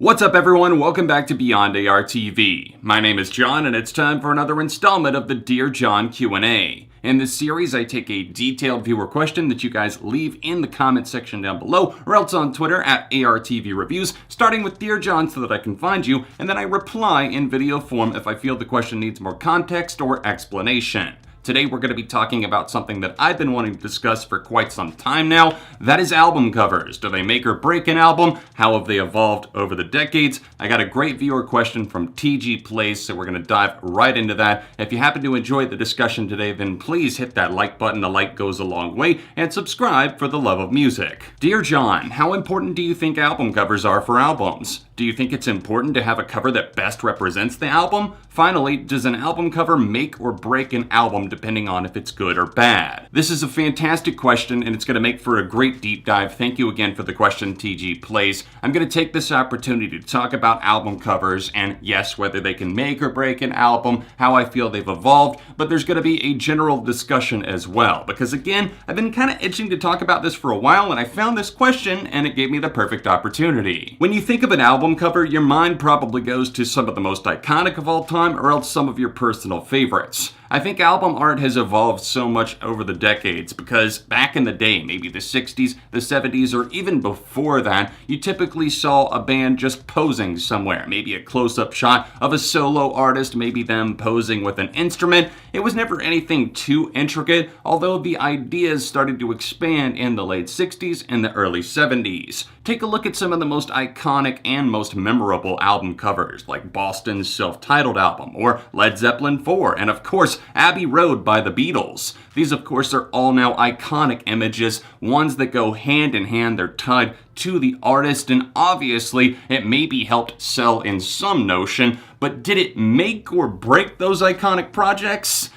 What's up everyone, welcome back to Beyond ARTV. My name is John and it's time for another installment of the Dear John Q&A. In this series I take a detailed viewer question that you guys leave in the comment section down below or else on Twitter at ARTV Reviews, starting with Dear John so that I can find you, and then I reply in video form if I feel the question needs more context or explanation. Today we're going to be talking about something that I've been wanting to discuss for quite some time now. That is album covers. Do they make or break an album? How have they evolved over the decades? I got a great viewer question from TG Plays, so we're going to dive right into that. If you happen to enjoy the discussion today, then please hit that like button. A like goes a long way. And subscribe for the love of music. Dear John, how important do you think album covers are for albums? Do you think it's important to have a cover that best represents the album? Finally, does an album cover make or break an album depending on if it's good or bad? This is a fantastic question and it's going to make for a great deep dive. Thank you again for the question, TG Plays. I'm going to take this opportunity to talk about album covers and yes, whether they can make or break an album, how I feel they've evolved, but there's going to be a general discussion as well. Because again, I've been kind of itching to talk about this for a while and I found this question and it gave me the perfect opportunity. When you think of an album cover, your mind probably goes to some of the most iconic of all time or else some of your personal favorites. I think album art has evolved so much over the decades because back in the day, maybe the 60s, the 70s, or even before that, you typically saw a band just posing somewhere. Maybe a close-up shot of a solo artist, maybe them posing with an instrument. It was never anything too intricate, although the ideas started to expand in the late 60s and the early 70s. Take a look at some of the most iconic and most memorable album covers, like Boston's self-titled album, or Led Zeppelin 4, and of course, Abbey Road by the Beatles. These, of course, are all now iconic images, ones that go hand in hand. They're tied to the artist, and obviously, it maybe helped sell in some notion, but did it make or break those iconic projects?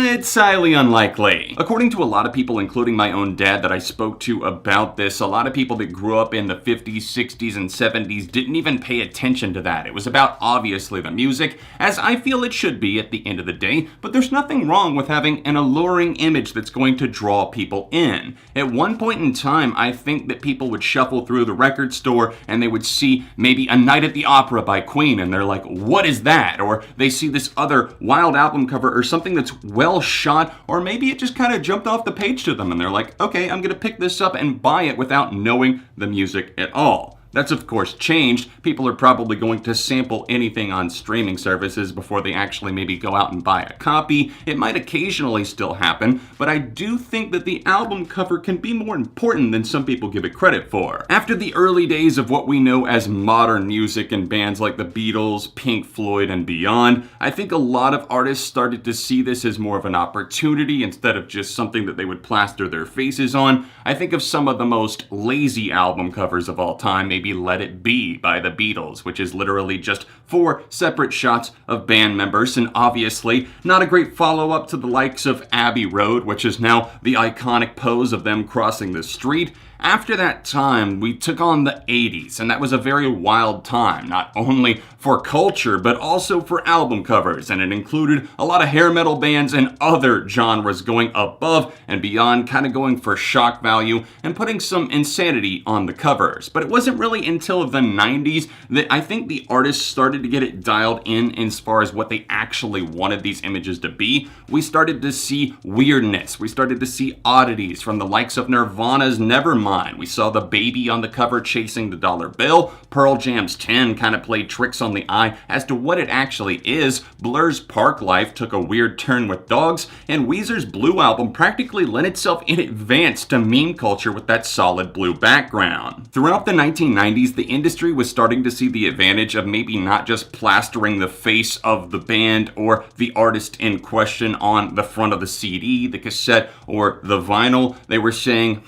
It's highly unlikely. According to a lot of people, including my own dad that I spoke to about this, a lot of people that grew up in the 50s, 60s, and 70s didn't even pay attention to that. It was about, obviously, the music, as I feel it should be at the end of the day, but there's nothing wrong with having an alluring image that's going to draw people in. At one point in time, I think that people would shuffle through the record store and they would see maybe A Night at the Opera by Queen, and they're like, what is that? Or they see this other wild album cover or something that's well shot, or maybe it just kind of jumped off the page to them and they're like, okay, I'm gonna pick this up and buy it without knowing the music at all. That's of course changed. People are probably going to sample anything on streaming services before they actually maybe go out and buy a copy. It might occasionally still happen, but I do think that the album cover can be more important than some people give it credit for. After the early days of what we know as modern music and bands like the Beatles, Pink Floyd, and beyond, I think a lot of artists started to see this as more of an opportunity instead of just something that they would plaster their faces on. I think of some of the most lazy album covers of all time, maybe Let It Be by the Beatles, which is literally just 4 separate shots of band members, and obviously not a great follow-up to the likes of Abbey Road, which is now the iconic pose of them crossing the street. After that time, we took on the 80s, and that was a very wild time, not only for culture, but also for album covers, and it included a lot of hair metal bands and other genres going above and beyond, kind of going for shock value and putting some insanity on the covers. But it wasn't really until the 90s that I think the artists started to get it dialed in as far as what they actually wanted these images to be. We started to see weirdness. We started to see oddities from the likes of Nirvana's Nevermind. We saw the baby on the cover chasing the dollar bill. Pearl Jam's 10 kind of played tricks on the eye as to what it actually is. Blur's Park Life took a weird turn with dogs, and Weezer's Blue album practically lent itself in advance to meme culture with that solid blue background. Throughout the 1990s, the industry was starting to see the advantage of maybe not just plastering the face of the band or the artist in question on the front of the CD, the cassette, or the vinyl. They were saying,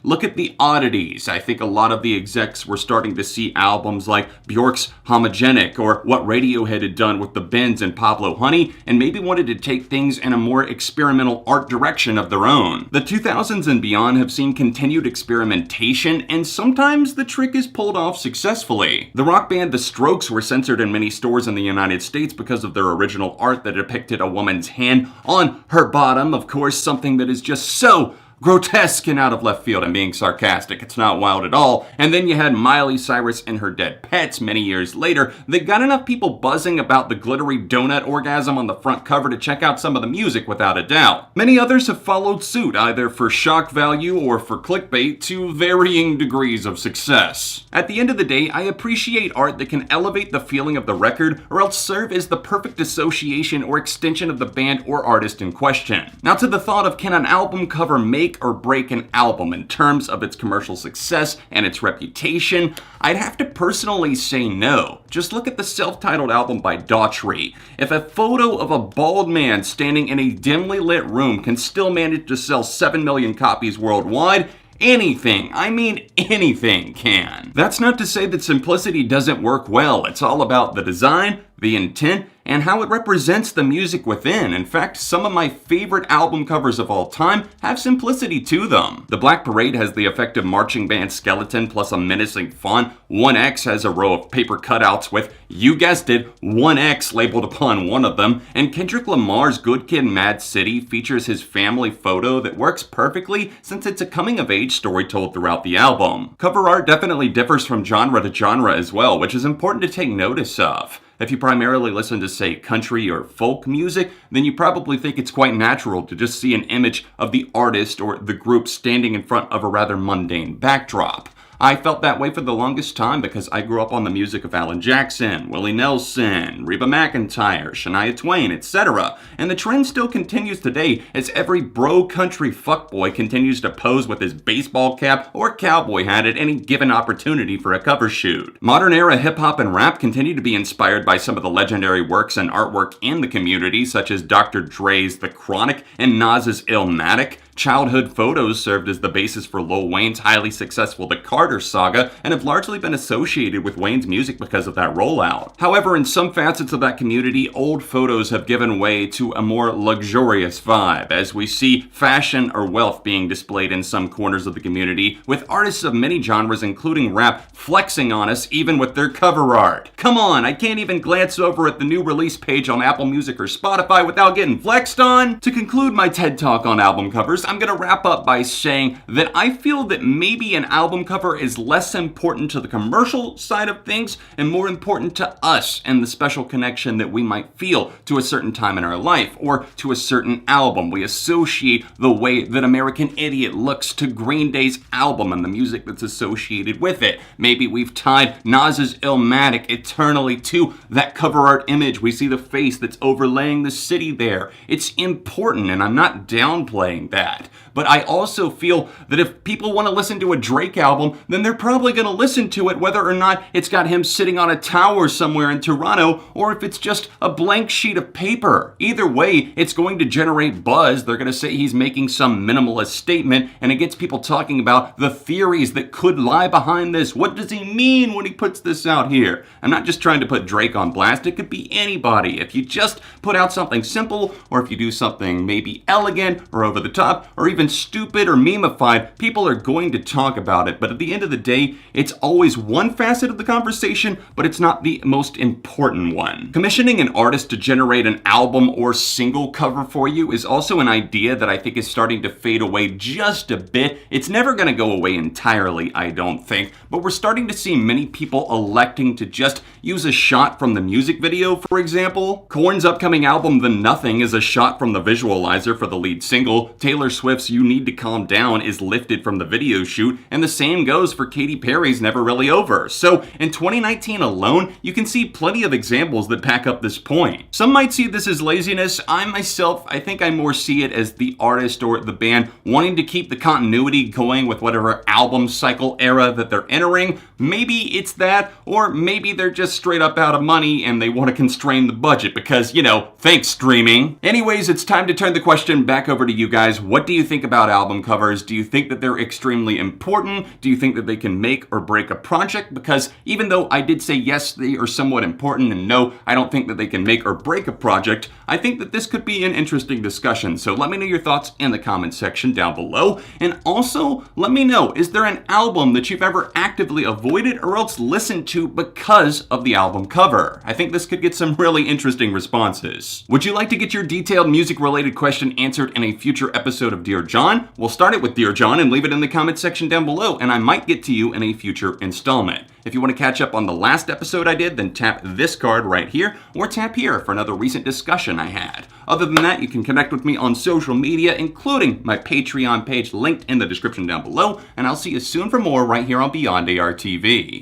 look at the oddities. I think a lot of the execs were starting to see albums like Bjork's Homogenic or what Radiohead had done with the Bends and Pablo Honey, and maybe wanted to take things in a more experimental art direction of their own. The 2000s and beyond have seen continued experimentation, and sometimes the trick is pulled off successfully. The rock band The Strokes were censored in many stores in the United States because of their original art that depicted a woman's hand on her bottom, of course, something that is just so grotesque and out of left field. I'm being sarcastic. It's not wild at all. And then you had Miley Cyrus and her dead pets many years later that got enough people buzzing about the glittery donut orgasm on the front cover to check out some of the music without a doubt. Many others have followed suit, either for shock value or for clickbait, to varying degrees of success. At the end of the day, I appreciate art that can elevate the feeling of the record or else serve as the perfect association or extension of the band or artist in question. Now to the thought of, can an album cover make or break an album in terms of its commercial success and its reputation? I'd have to personally say no. Just look at the self-titled album by Daughtry. If a photo of a bald man standing in a dimly lit room can still manage to sell 7 million copies worldwide, anything, I mean anything can. That's not to say that simplicity doesn't work well. It's all about the design, the intent, and how it represents the music within. In fact, some of my favorite album covers of all time have simplicity to them. The Black Parade has the effective marching band skeleton plus a menacing font. 1X has a row of paper cutouts with, you guessed it, 1X labeled upon one of them. And Kendrick Lamar's Good Kid Mad City features his family photo that works perfectly since it's a coming-of-age story told throughout the album. Cover art definitely differs from genre to genre as well, which is important to take notice of. If you primarily listen to, say, country or folk music, then you probably think it's quite natural to just see an image of the artist or the group standing in front of a rather mundane backdrop. I felt that way for the longest time because I grew up on the music of Alan Jackson, Willie Nelson, Reba McEntire, Shania Twain, etc. And the trend still continues today as every bro country fuckboy continues to pose with his baseball cap or cowboy hat at any given opportunity for a cover shoot. Modern era hip hop and rap continue to be inspired by some of the legendary works and artwork in the community, such as Dr. Dre's The Chronic and Nas's Illmatic. Childhood photos served as the basis for Lil Wayne's highly successful The Carter Saga and have largely been associated with Wayne's music because of that rollout. However, in some facets of that community, old photos have given way to a more luxurious vibe, as we see fashion or wealth being displayed in some corners of the community, with artists of many genres, including rap, flexing on us even with their cover art. Come on, I can't even glance over at the new release page on Apple Music or Spotify without getting flexed on. To conclude my TED Talk on album covers, I'm going to wrap up by saying that I feel that maybe an album cover is less important to the commercial side of things and more important to us and the special connection that we might feel to a certain time in our life or to a certain album. We associate the way that American Idiot looks to Green Day's album and the music that's associated with it. Maybe we've tied Nas's Illmatic eternally to that cover art image. We see the face that's overlaying the city there. It's important, and I'm not downplaying that. But I also feel that if people want to listen to a Drake album, then they're probably going to listen to it whether or not it's got him sitting on a tower somewhere in Toronto or if it's just a blank sheet of paper. Either way, it's going to generate buzz. They're going to say he's making some minimalist statement, and it gets people talking about the theories that could lie behind this. What does he mean when he puts this out here? I'm not just trying to put Drake on blast. It could be anybody. If you just put out something simple, or if you do something maybe elegant or over the top, or even stupid or memeified, people are going to talk about it. But at the end of the day, it's always one facet of the conversation, but it's not the most important one. Commissioning an artist to generate an album or single cover for you is also an idea that I think is starting to fade away just a bit. It's never going to go away entirely, I don't think, but we're starting to see many people electing to just use a shot from the music video, for example. Korn's upcoming album, The Nothing, is a shot from the visualizer for the lead single. Taylor Swift's You Need to Calm Down is lifted from the video shoot, and the same goes for Katy Perry's Never Really Over. So in 2019 alone, you can see plenty of examples that back up this point. Some might see this as laziness. I think I more see it as the artist or the band wanting to keep the continuity going with whatever album cycle era that they're entering. Maybe it's that, or maybe they're just straight up out of money and they want to constrain the budget because, thanks streaming. Anyways, it's time to turn the question back over to you guys. What do you think about album covers? Do you think that they're extremely important? Do you think that they can make or break a project? Because even though I did say yes, they are somewhat important, and no, I don't think that they can make or break a project, I think that this could be an interesting discussion. So let me know your thoughts in the comment section down below. And also, let me know, is there an album that you've ever actively avoided or else listened to because of of the album cover. I think this could get some really interesting responses. Would you like to get your detailed music-related question answered in a future episode of Dear John? We'll start it with Dear John and leave it in the comment section down below, and I might get to you in a future installment. If you want to catch up on the last episode I did, then tap this card right here, or tap here for another recent discussion I had. Other than that, you can connect with me on social media, including my Patreon page linked in the description down below, and I'll see you soon for more right here on Beyond ARTV.